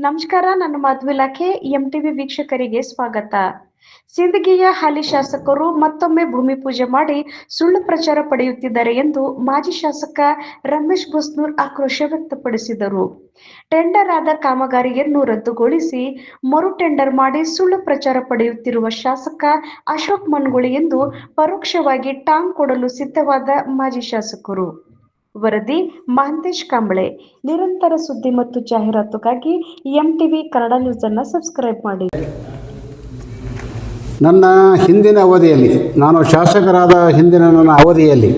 ನಮಸ್ಕಾರ. ನನ್ನ ಮಾಧು ಇಲಾಖೆ ಎಂಟಿವಿ ವೀಕ್ಷಕರಿಗೆ ಸ್ವಾಗತ. ಸಿಂದಗಿಯ ಹಾಲಿ ಶಾಸಕರು ಮತ್ತೊಮ್ಮೆ ಭೂಮಿ ಪೂಜೆ ಮಾಡಿ ಸುಳ್ಳು ಪ್ರಚಾರ ಪಡೆಯುತ್ತಿದ್ದಾರೆ ಎಂದು ಮಾಜಿ ಶಾಸಕ ರಮೇಶ್ ಬಸ್ನೂರ್ ಆಕ್ರೋಶ ವ್ಯಕ್ತಪಡಿಸಿದರು. ಟೆಂಡರ್ ಆದ ಕಾಮಗಾರಿಯನ್ನು ರದ್ದುಗೊಳಿಸಿ ಮರು ಟೆಂಡರ್ ಮಾಡಿ ಸುಳ್ಳು ಪ್ರಚಾರ ಪಡೆಯುತ್ತಿರುವ ಶಾಸಕ ಅಶೋಕ್ ಮನಗುಳಿ ಎಂದು ಪರೋಕ್ಷವಾಗಿ ಟಾಂಗ್ ಕೊಡಲು ಸಿದ್ಧವಾದ ಮಾಜಿ ಶಾಸಕರು. ವರದಿ ಮಹಂತೇಶ್ ಕಾಂಬಳೆ. ನಿರಂತರ ಸುದ್ದಿ ಮತ್ತು ಜಾಹೀರಾತುಗಾಗಿ ಎಂಟಿವಿ ಕನ್ನಡ ನ್ಯೂಸ್ ಅನ್ನು ಸಬ್ಸ್ಕ್ರೈಬ್ ಮಾಡಿ. ನನ್ನ ಹಿಂದಿನ ಅವಧಿಯಲ್ಲಿ, ನಾನು ಶಾಸಕರಾದ ಹಿಂದಿನ ನನ್ನ ಅವಧಿಯಲ್ಲಿ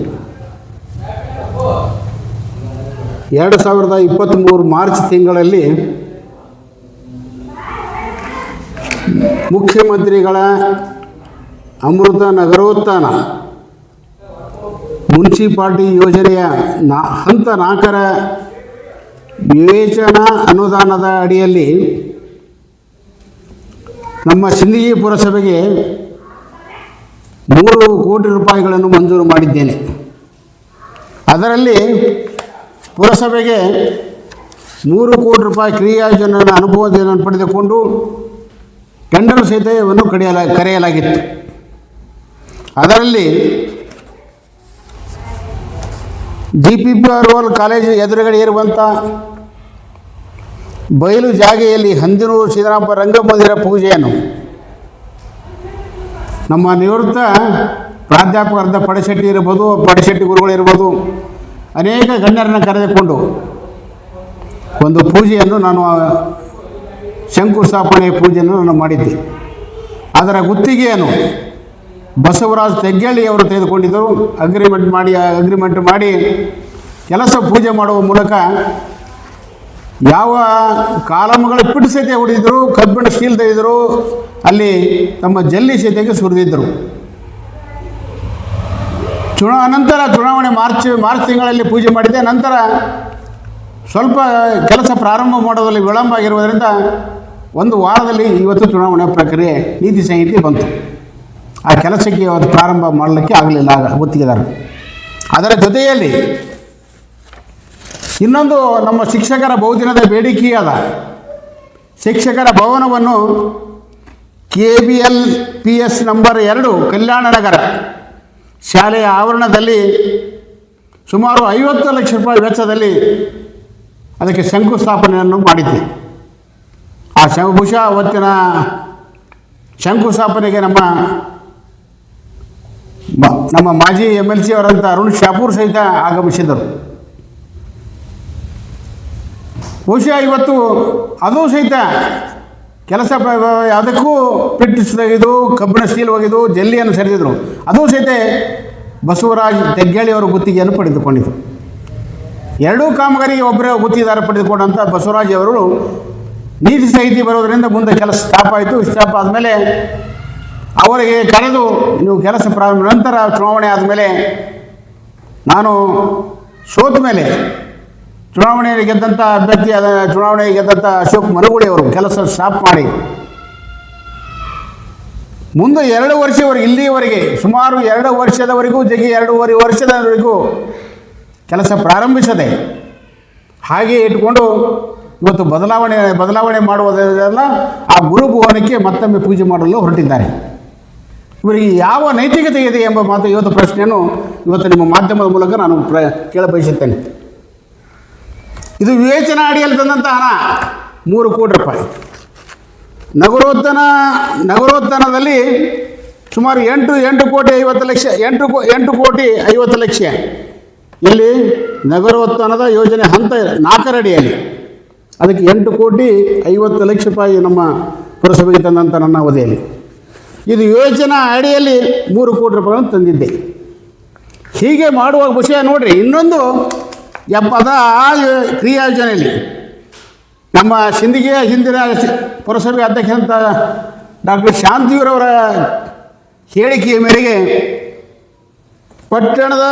2023 ಮಾರ್ಚ್ ತಿಂಗಳಲ್ಲಿ ಮುಖ್ಯಮಂತ್ರಿಗಳ ಅಮೃತ ನಗರೋತ್ಥಾನ ಮುನ್ಸಿಪಾಲ್ಟಿ ಯೋಜನೆಯ ಹಂತ 4ರ ವಿವೇಚನಾ ಅನುದಾನದ ಅಡಿಯಲ್ಲಿ ನಮ್ಮ ಸಿಂದಗಿ ಪುರಸಭೆಗೆ 3 ಕೋಟಿ ರೂಪಾಯಿಗಳನ್ನು ಮಂಜೂರು ಮಾಡಿದ್ದೇನೆ. ಅದರಲ್ಲಿ ಪುರಸಭೆಗೆ 3 ಕೋಟಿ ರೂಪಾಯಿ ಕ್ರಿಯಾಯೋಜನೆಯ ಅನುಭವವನ್ನು ಪಡೆದುಕೊಂಡು ಟೆಂಡರ್ ಸಹಿತವನ್ನು ಕರೆಯಲಾಗಿತ್ತು. ಅದರಲ್ಲಿ GPPROL ಕಾಲೇಜು ಎದುರುಗಡೆ ಇರುವಂಥ ಬಯಲು ಜಾಗೆಯಲ್ಲಿ ಹಂದಿನೂರು ಸಿದ್ದರಾಮಪ್ಪ ರಂಗಮಂದಿರ ಪೂಜೆಯನ್ನು ನಮ್ಮ ನಿವೃತ್ತ ಪ್ರಾಧ್ಯಾಪಕರಾದ ಪಡಶೆಟ್ಟಿ ಇರ್ಬೋದು, ಪಡಶೆಟ್ಟಿ ಗುರುಗಳಿರ್ಬೋದು, ಅನೇಕ ಗಣ್ಯರನ್ನು ಕರೆದುಕೊಂಡು ಒಂದು ಪೂಜೆಯನ್ನು ನಾನು ಶಂಕುಸ್ಥಾಪನೆ ಪೂಜೆಯನ್ನು ನಾನು ಮಾಡಿದ್ದೆ. ಅದರ ಗುತ್ತಿಗೆಯನ್ನು ಬಸವರಾಜ್ ತೆಗ್ಗಳ್ಳಿ ಅವರು ತೆಗೆದುಕೊಂಡಿದ್ದರು. ಅಗ್ರಿಮೆಂಟ್ ಮಾಡಿ ಕೆಲಸ ಪೂಜೆ ಮಾಡುವ ಮೂಲಕ ಯಾವ ಕಾಲಮ್ಗಳು ಪಿಟ್ಟು ಸಹಿತ ಹೊಡೆದಿದ್ದರು, ಕಬ್ಬಿಣ ಸ್ಟೀಲ್ ತೆಗೆದರು, ಅಲ್ಲಿ ತಮ್ಮ ಜಲ್ಲಿ ಸಹಿತಕ್ಕೆ ಸುರಿದಿದ್ದರು. ನಂತರ ಚುನಾವಣೆ ಮಾರ್ಚ್ ತಿಂಗಳಲ್ಲಿ ಪೂಜೆ ಮಾಡಿದೆ. ನಂತರ ಸ್ವಲ್ಪ ಕೆಲಸ ಪ್ರಾರಂಭ ಮಾಡೋದ್ರಲ್ಲಿ ವಿಳಂಬ ಆಗಿರುವುದರಿಂದ 1 ವಾರದಲ್ಲಿ ಇವತ್ತು ಚುನಾವಣೆ ಪ್ರಕ್ರಿಯೆ ನೀತಿ ಸಂಹಿತೆ ಬಂತು. ಆ ಕೆಲಸಕ್ಕೆ ಅದು ಪ್ರಾರಂಭ ಮಾಡಲಿಕ್ಕೆ ಆಗಲಿಲ್ಲ ಗುತ್ತಿಗೆದಾರರು. ಅದರ ಜೊತೆಯಲ್ಲಿ ಇನ್ನೊಂದು ನಮ್ಮ ಶಿಕ್ಷಕರ ಬಹುದಿನದ ಬೇಡಿಕೆಯಾದ ಶಿಕ್ಷಕರ ಭವನವನ್ನು KBLPS ನಂಬರ್ 2 ಕಲ್ಯಾಣ ನಗರ ಶಾಲೆಯ ಆವರಣದಲ್ಲಿ ಸುಮಾರು 50 ಲಕ್ಷ ರೂಪಾಯಿ ವೆಚ್ಚದಲ್ಲಿ ಅದಕ್ಕೆ ಶಂಕುಸ್ಥಾಪನೆಯನ್ನು ಮಾಡಿದ್ದೆ. ಆ ಬಹುಶಃ ಅವತ್ತಿನ ಶಂಕುಸ್ಥಾಪನೆಗೆ ನಮ್ಮ ಮಾಜಿ MLC ಅವರಂಥ ಅರುಣ್ ಶಾಪೂರ್ ಸಹಿತ ಆಗಮಿಸಿದರು. ಬಹುಶಃ ಇವತ್ತು ಅದು ಸಹಿತ ಕೆಲಸ ಯಾವುದಕ್ಕೂ ಪಿಟ್ಟು ತೆಗೆದು ಕಬ್ಬಿಣ ಸ್ಟೀಲ್ ಒಗೆದು ಜಲ್ಲಿಯನ್ನು ಸರಿಸಿದರು. ಅದು ಸಹಿತ ಬಸವರಾಜ್ ತೆಗ್ಗಳ್ಳಿ ಅವರು ಗುತ್ತಿಗೆಯನ್ನು ಪಡೆದುಕೊಂಡಿದ್ದರು. 2 ಕಾಮಗಾರಿಗೆ ಒಬ್ಬರೇ ಗುತ್ತಿಗೆದಾರ ಪಡೆದುಕೊಂಡಂಥ ಬಸವರಾಜ್ ಅವರು ನೀತಿ ಸಂಹಿತೆ ಬರೋದರಿಂದ ಮುಂದೆ ಕೆಲಸ ಸ್ಟಾಪ್ ಆಯಿತು. ಸ್ಟಾಪ್ ಆದಮೇಲೆ ಅವರಿಗೆ ಕರೆದು ನೀವು ಕೆಲಸ ಪ್ರಾರಂಭ ನಂತರ ಚುನಾವಣೆ ಆದಮೇಲೆ ನಾನು ಸೋತ ಮೇಲೆ ಚುನಾವಣೆಯಲ್ಲಿ ಗೆದ್ದಂಥ ಅಭ್ಯರ್ಥಿ ಚುನಾವಣೆಗೆ ಗೆದ್ದಂಥ ಅಶೋಕ್ ಮನಗುಳಿ ಅವರು ಕೆಲಸ ಸ್ಟಾಪ್ ಮಾಡಿ ಮುಂದೆ 2 ವರ್ಷವರೆಗೆ ಇಲ್ಲಿಯವರೆಗೆ ಸುಮಾರು 2 ವರ್ಷದವರೆಗೂ 2.5 ವರ್ಷದವರೆಗೂ ಕೆಲಸ ಪ್ರಾರಂಭಿಸದೆ ಹಾಗೆ ಇಟ್ಕೊಂಡು ಇವತ್ತು ಬದಲಾವಣೆ ಮಾಡುವುದೆಲ್ಲ ಆ ಗುರುಭವನಕ್ಕೆ ಮತ್ತೊಮ್ಮೆ ಪೂಜೆ ಮಾಡಲು ಹೊರಟಿದ್ದಾರೆ. ಇವರಿಗೆ ಯಾವ ನೈತಿಕತೆ ಇದೆ ಎಂಬ ಮಾತು ಇವತ್ತು ಪ್ರಶ್ನೆಯನ್ನು ಇವತ್ತು ನಿಮ್ಮ ಮಾಧ್ಯಮದ ಮೂಲಕ ನಾನು ಕೇಳಬಯಸುತ್ತೇನೆ. ಇದು ವಿವೇಚನಾ ಅಡಿಯಲ್ಲಿ ತಂದಂಥ ಹಣ 3 ಕೋಟಿ ರೂಪಾಯಿ. ನಗರೋತ್ಥಾನದಲ್ಲಿ ಸುಮಾರು 8 ಕೋಟಿ 50 ಲಕ್ಷ 8 ಕೋಟಿ 50 ಲಕ್ಷ ಇಲ್ಲಿ ನಗರೋತ್ಥಾನದ ಯೋಜನೆ ಹಂತ 4ರ ಅಡಿಯಲ್ಲಿ ಅದಕ್ಕೆ 8 ಕೋಟಿ 50 ಲಕ್ಷ ರೂಪಾಯಿ ನಮ್ಮ ಪುರಸಭೆಗೆ ತಂದಂಥ ನನ್ನ ಅವಧಿಯಲ್ಲಿ ಇದು ಯೋಜನಾ ಅಡಿಯಲ್ಲಿ 3 ಕೋಟಿ ರೂಪಾಯಿಗಳನ್ನು ತಂದಿದ್ದೆ. ಹೀಗೆ ಮಾಡುವಾಗ ವಿಷಯ ನೋಡಿರಿ, ಇನ್ನೊಂದು ಆ ಕ್ರಿಯಾಯೋಜನೆಯಲ್ಲಿ ನಮ್ಮ ಸಿಂದಗಿಯ ಹಿಂದಿನ ಪುರಸಭೆ ಅಧ್ಯಕ್ಷರಂತ ಡಾಕ್ಟರ್ ಶಾಂತಿಯವರವರ ಹೇಳಿಕೆಯ ಮೇರೆಗೆ ಪಟ್ಟಣದ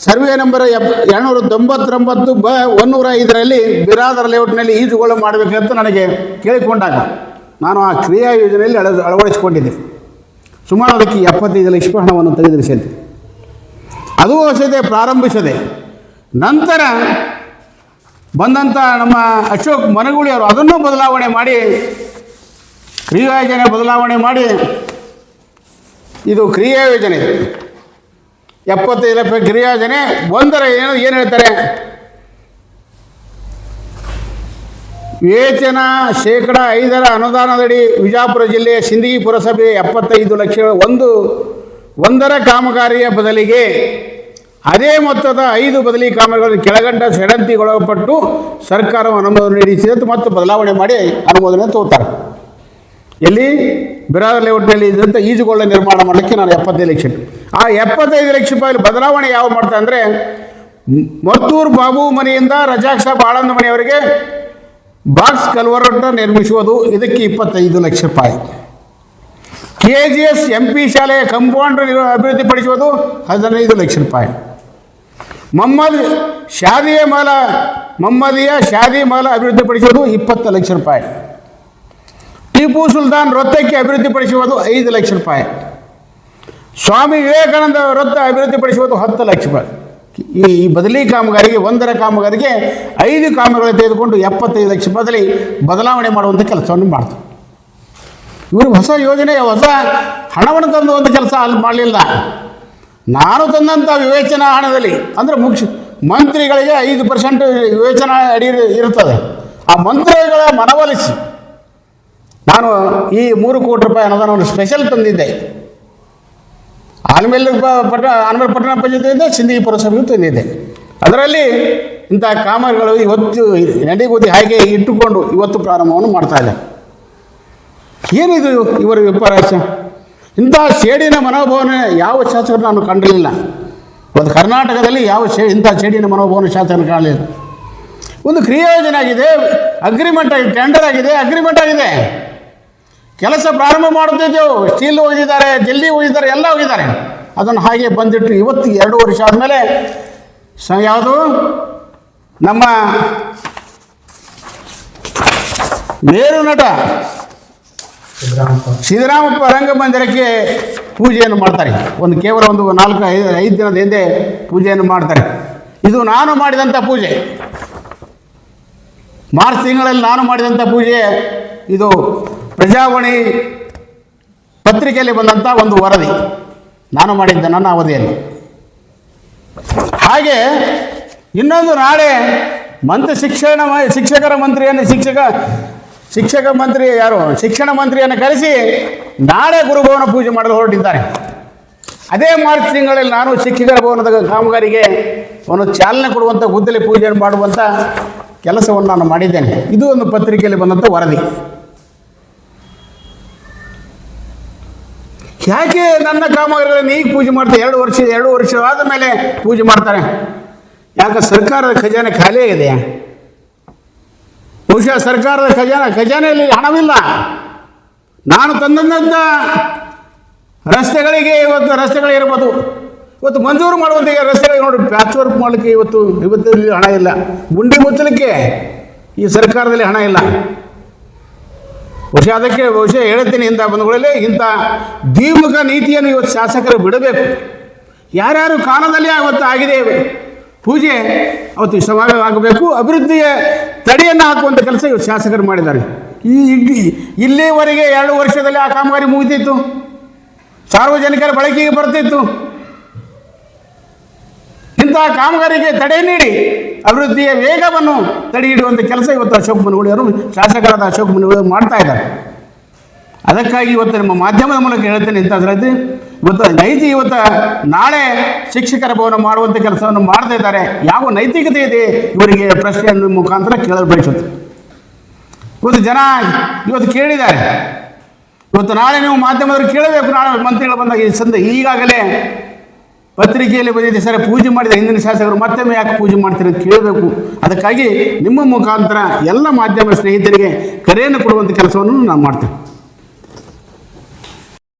ಸರ್ವೆ ನಂಬರ್ 299/105ರಲ್ಲಿ ಬಿರಾದರ್ ಲೇಔಟ್ನಲ್ಲಿ ಈಜುಗೊಳ್ಳ ಮಾಡಬೇಕಂತ ನನಗೆ ಕೇಳಿಕೊಂಡಾಗ ನಾನು ಆ ಕ್ರಿಯಾ ಯೋಜನೆಯಲ್ಲಿ ಅಳವಡಿಸಿಕೊಂಡಿದ್ದೆ. ಸುಮಾರು ಅದಕ್ಕೆ 75 ಲಕ್ಷ ಹಣವನ್ನು ತೆಗೆದಿರಿಸಿದ್ದೆ. ಅದು ಸಹಿತ ಪ್ರಾರಂಭಿಸದೆ ನಂತರ ಬಂದಂಥ ನಮ್ಮ ಅಶೋಕ್ ಮನಗೂಳಿ ಅವರು ಅದನ್ನು ಬದಲಾವಣೆ ಮಾಡಿ ಕ್ರಿಯಾ ಯೋಜನೆ ಬದಲಾವಣೆ ಮಾಡಿ ಇದು ಕ್ರಿಯಾ ಯೋಜನೆ 75 ಲಕ್ಷ ಕ್ರಿಯಾ ಯೋಜನೆ ಏನು ಹೇಳ್ತಾರೆ, ವೇತನ ಶೇಕಡ 5 ಅನುದಾನದಡಿ ವಿಜಯಪುರ ಜಿಲ್ಲೆಯ ಸಿಂದಗಿ ಪುರಸಭೆ 75 ಲಕ್ಷ ಒಂದರ ಕಾಮಗಾರಿಯ ಬದಲಿಗೆ ಅದೇ ಮೊತ್ತದ 5 ಬದಲಿ ಕಾಮಗಾರಿಗಳು ಕೆಳಗಂಡ ಷಡ್ಯಂತ್ರಗೊಳಪಟ್ಟು ಸರ್ಕಾರವು ಅನುಮೋದನೆ ನೀಡಿಸಿದ್ದು ಮತ್ತು ಬದಲಾವಣೆ ಮಾಡಿ ಅನುಮೋದನೆ ತಗೋತಾರೆ. ಎಲ್ಲಿ ಬಿರಾದರ್ ಲೇಔಟ್ನಲ್ಲಿ ಇದ್ದಂಥ ಈಜುಗೊಳ್ಳ ನಿರ್ಮಾಣ ಮಾಡಲಿಕ್ಕೆ ನಾನು 75 ಲಕ್ಷ, ಆ 75 ಲಕ್ಷ ರೂಪಾಯಿ ಬದಲಾವಣೆ ಯಾವ ಮಾಡ್ತಾರೆ ಅಂದರೆ, ಮರ್ತೂರು ಬಾಬು ಮನೆಯಿಂದ ರಜಾಕ್ ಸಾಬ್ ಆಳಂದ ಮನೆಯವರಿಗೆ ಬಾಕ್ಸ್ ಕಲ್ವರ್ಟ ನಿರ್ಮಿಸುವುದು, ಇದಕ್ಕೆ 25 ಲಕ್ಷ ರೂಪಾಯಿ. KGS MP ಶಾಲೆಯ ಕಂಪೌಂಡ್ ಅಭಿವೃದ್ಧಿಪಡಿಸುವುದು 15 ಲಕ್ಷ ರೂಪಾಯಿ. ಮೊಹಮ್ಮದಿಯ ಶಾದಿ ಮಾಲ ಅಭಿವೃದ್ಧಿಪಡಿಸುವುದು 20 ಲಕ್ಷ ರೂಪಾಯಿ. ಟಿಪ್ಪು ಸುಲ್ತಾನ್ ವೃತ್ತಕ್ಕೆ ಅಭಿವೃದ್ಧಿಪಡಿಸುವುದು 5 ಲಕ್ಷ ರೂಪಾಯಿ. ಸ್ವಾಮಿ ವಿವೇಕಾನಂದ ವೃತ್ತ ಅಭಿವೃದ್ಧಿಪಡಿಸುವುದು 10 ಲಕ್ಷ ರೂಪಾಯಿ. ಈ ಬದಲಿ ಕಾಮಗಾರಿಗೆ ಒಂದರ ಕಾಮಗಾರಿಗೆ 5 ಕಾಮಗಾರಿ ತೆಗೆದುಕೊಂಡು 75 ಲಕ್ಷ ರೂಪಾಯಿ ಬದಲಾವಣೆ ಮಾಡುವಂಥ ಕೆಲಸವನ್ನು ಮಾಡ್ತಾರೆ. ಇವರು ಹೊಸ ಯೋಜನೆ, ಹೊಸ ಹಣವನ್ನು ತಂದುವಂಥ ಕೆಲಸ ಅಲ್ಲಿ ಮಾಡಲಿಲ್ಲ. ನಾನು ತಂದಂಥ ವಿವೇಚನಾ ಹಣದಲ್ಲಿ ಅಂದರೆ ಮಂತ್ರಿಗಳಿಗೆ 5% ವಿವೇಚನಾ ಅಡಿ ಇರ್ತದೆ. ಆ ಮಂತ್ರಿಗಳ ಮನವೊಲಿಸಿ ನಾನು ಈ 3 ಕೋಟಿ ರೂಪಾಯಿ ಅನುದಾನವನ್ನು ಸ್ಪೆಷಲ್ ತಂದಿದ್ದೆ. ಆಲ್ಮೇಲೆ ಪಟ್ಟಣ ಪಂಚಾಯತಿಯಿಂದ ಸಿಂದಗಿ ಪುರಸಭೆಗೂ ತಂದಿದ್ದೆ. ಅದರಲ್ಲಿ ಇಂಥ ಕಾಮಗಾರಿಗಳು ಇವತ್ತು ನಡಿಗೋದಿ ಹಾಗೆ ಇಟ್ಟುಕೊಂಡು ಇವತ್ತು ಪ್ರಾರಂಭವನ್ನು ಮಾಡ್ತಾ ಇದೆ. ಏನಿದು ಇವರ ವಿಪರ್ಯಾಸ? ಇಂಥ ಸೇಡಿನ ಮನೋಭಾವನೆ ಯಾವ ಶಾಸಕರು ನಾನು ಕಂಡಿರಲಿಲ್ಲ. ಒಂದು ಕರ್ನಾಟಕದಲ್ಲಿ ಇಂಥ ಸೇಡಿನ ಮನೋಭಾವನೆ ಶಾಸಕರು ಕಾಣಲಿಲ್ಲ. ಒಂದು ಕ್ರಿಯಾ ಯೋಜನೆ ಆಗಿದೆ, ಅಗ್ರಿಮೆಂಟ್ ಆಗಿದೆ, ಟೆಂಡರ್ ಆಗಿದೆ, ಅಗ್ರಿಮೆಂಟ್ ಆಗಿದೆ, ಕೆಲಸ ಪ್ರಾರಂಭ ಮಾಡುತ್ತಿದ್ದೆವು. ಸ್ಟೀಲ್ ಹೋಗಿದ್ದಾರೆ, ಜಲ್ಲಿ ಹೋಗಿದ್ದಾರೆ, ಎಲ್ಲ ಹೋಗಿದ್ದಾರೆ. ಅದನ್ನು ಹಾಗೆ ಬಂದಿಟ್ಟು ಇವತ್ತು 2 ವರ್ಷ ಆದಮೇಲೆ ಯಾವುದು ನಮ್ಮ ಮೇರು ನಟ ಸಿದ್ದರಾಮಪ್ಪ ರಂಗಮಂದಿರಕ್ಕೆ ಪೂಜೆಯನ್ನು ಮಾಡ್ತಾರೆ. ಕೇವಲ 4-5 ದಿನದ ಹಿಂದೆ ಪೂಜೆಯನ್ನು ಮಾಡ್ತಾರೆ. ಇದು ನಾನು ಮಾಡಿದಂಥ ಪೂಜೆ, ಮಾರ್ಚ್ ತಿಂಗಳಲ್ಲಿ ನಾನು ಮಾಡಿದಂಥ ಪೂಜೆ. ಇದು ಪ್ರಜಾವಾಣಿ ಪತ್ರಿಕೆಯಲ್ಲಿ ಬಂದಂಥ ಒಂದು ವರದಿ ನಾನು ಮಾಡಿದ್ದೆ ನನ್ನ ಅವಧಿಯಲ್ಲಿ. ಹಾಗೆ ಇನ್ನೊಂದು ನಾಳೆ ಶಿಕ್ಷಕರ ಮಂತ್ರಿಯನ್ನು ಶಿಕ್ಷಕ ಮಂತ್ರಿ ಯಾರು ಶಿಕ್ಷಣ ಮಂತ್ರಿಯನ್ನು ಕರೆಸಿ ನಾಳೆ ಗುರುಭವನ ಪೂಜೆ ಮಾಡಲು ಹೊರಟಿದ್ದಾರೆ. ಅದೇ ಮಾರ್ಚ್ ತಿಂಗಳಲ್ಲಿ ನಾನು ಶಿಕ್ಷಕರ ಭವನದ ಕಾಮಗಾರಿಗೆ ಒಂದು ಚಾಲನೆ ಕೊಡುವಂಥ ಗುದ್ದಲಿ ಪೂಜೆಯನ್ನು ಮಾಡುವಂಥ ಕೆಲಸವನ್ನು ನಾನು ಮಾಡಿದ್ದೇನೆ. ಇದು ಒಂದು ಪತ್ರಿಕೆಯಲ್ಲಿ ಬಂದಂಥ ವರದಿ. ಯಾಕೆ ನನ್ನ ಕಾಮಗಾರಿಗಳನ್ನು ಈಗ ಪೂಜೆ ಮಾಡ್ತಾರೆ? 2 ವರ್ಷ ಆದ ಮೇಲೆ ಪೂಜೆ ಮಾಡ್ತಾರೆ. ಯಾಕೆ ಸರ್ಕಾರದ ಖಜಾನೆ ಖಾಲಿಯಾಗಿದೆಯಾ? ಬಹುಶಃ ಸರ್ಕಾರದ ಖಜಾನೆಯಲ್ಲಿ ಹಣವಿಲ್ಲ. ನಾನು ತಂದಂಥ ರಸ್ತೆಗಳಿರ್ಬೋದು, ಇವತ್ತು ಮಂಜೂರು ಮಾಡುವಂಥ ರಸ್ತೆಗಳಿಗೆ ನೋಡಿ, ಪ್ಯಾಚ್ ವರ್ಕ್ ಮಾಡಲಿಕ್ಕೆ ಇವತ್ತಲ್ಲಿ ಹಣ ಇಲ್ಲ. ಗುಂಡಿ ಮುಚ್ಚಲಿಕ್ಕೆ ಈ ಸರ್ಕಾರದಲ್ಲಿ ಹಣ ಇಲ್ಲ. ಅದಕ್ಕೆ ಹೇಳ್ತೀನಿ, ಇಂಥ ಬಂಧುಗಳಲ್ಲಿ ಇಂಥ ದ್ವಿಮುಖ ನೀತಿಯನ್ನು ಇವತ್ತು ಶಾಸಕರು ಬಿಡಬೇಕು. ಯಾರ್ಯಾರು ಕಾಲದಲ್ಲಿ ಅವತ್ತು ಆಗಿದೆ ಪೂಜೆ ಅವತ್ತು ಆಗಬೇಕು. ಅಭಿವೃದ್ಧಿಯ ತಡೆಯನ್ನು ಹಾಕುವಂಥ ಕೆಲಸ ಇವತ್ತು ಶಾಸಕರು ಮಾಡಿದ್ದಾರೆ. ಇಲ್ಲಿವರೆಗೆ 2 ವರ್ಷದಲ್ಲಿ ಆ ಕಾಮಗಾರಿ ಮುಗಿದಿತ್ತು, ಸಾರ್ವಜನಿಕರ ಬಳಕೆಗೆ ಬರ್ತಿತ್ತು. ಇಂತಹ ಕಾಮಗಾರಿಗೆ ತಡೆ ನೀಡಿ ಅಭಿವೃದ್ಧಿಯ ವೇಗವನ್ನು ತಡೆ ಹಿಡಿಯುವಂಥ ಕೆಲಸ ಇವತ್ತು ಅಶೋಕ್ ಮನಗೂಳಿಯವರು, ಶಾಸಕರಾದ ಅಶೋಕ್ ಮನಗೂಳಿಯವರು ಮಾಡ್ತಾ ಇದ್ದಾರೆ. ಅದಕ್ಕಾಗಿ ಇವತ್ತು ನಮ್ಮ ಮಾಧ್ಯಮದ ಮೂಲಕ ಹೇಳ್ತೇನೆ, ಇಂಥದ್ರಲ್ಲಿ ಇವತ್ತು ನಾಳೆ ಶಿಕ್ಷಕರ ಭವನ ಮಾಡುವಂಥ ಕೆಲಸವನ್ನು ಮಾಡ್ತಾ ಇದ್ದಾರೆ. ಯಾವ ನೈತಿಕತೆ ಇದೆ ಇವರಿಗೆ ಪ್ರಶ್ನೆಯನ್ನು ಮುಖಾಂತರ ಕೇಳಲು ಬಯಸುತ್ತೆ. ಇವತ್ತು ಜನ ಕೇಳಿದ್ದಾರೆ. ನಾಳೆ ನೀವು ಮಾಧ್ಯಮದವರು ಕೇಳಬೇಕು. ನಾಳೆ ಮಂತ್ರಿಗಳು ಬಂದಾಗ ಈಗಾಗಲೇ ಪತ್ರಿಕೆಯಲ್ಲಿ ಬಂದಿದೆ, ಸರ್ ಪೂಜೆ ಮಾಡಿದ ಹಿಂದಿನ ಶಾಸಕರು ಮತ್ತೊಮ್ಮೆ ಯಾಕೆ ಪೂಜೆ ಮಾಡ್ತೀರಿ ಅಂತ ಕೇಳಬೇಕು. ಅದಕ್ಕಾಗಿ ನಿಮ್ಮ ಮುಖಾಂತರ ಎಲ್ಲ ಮಾಧ್ಯಮ ಸ್ನೇಹಿತರಿಗೆ ಕರೆಯನ್ನು ಕೊಡುವಂಥ ಕೆಲಸವನ್ನು ನಾನು ಮಾಡ್ತೇನೆ.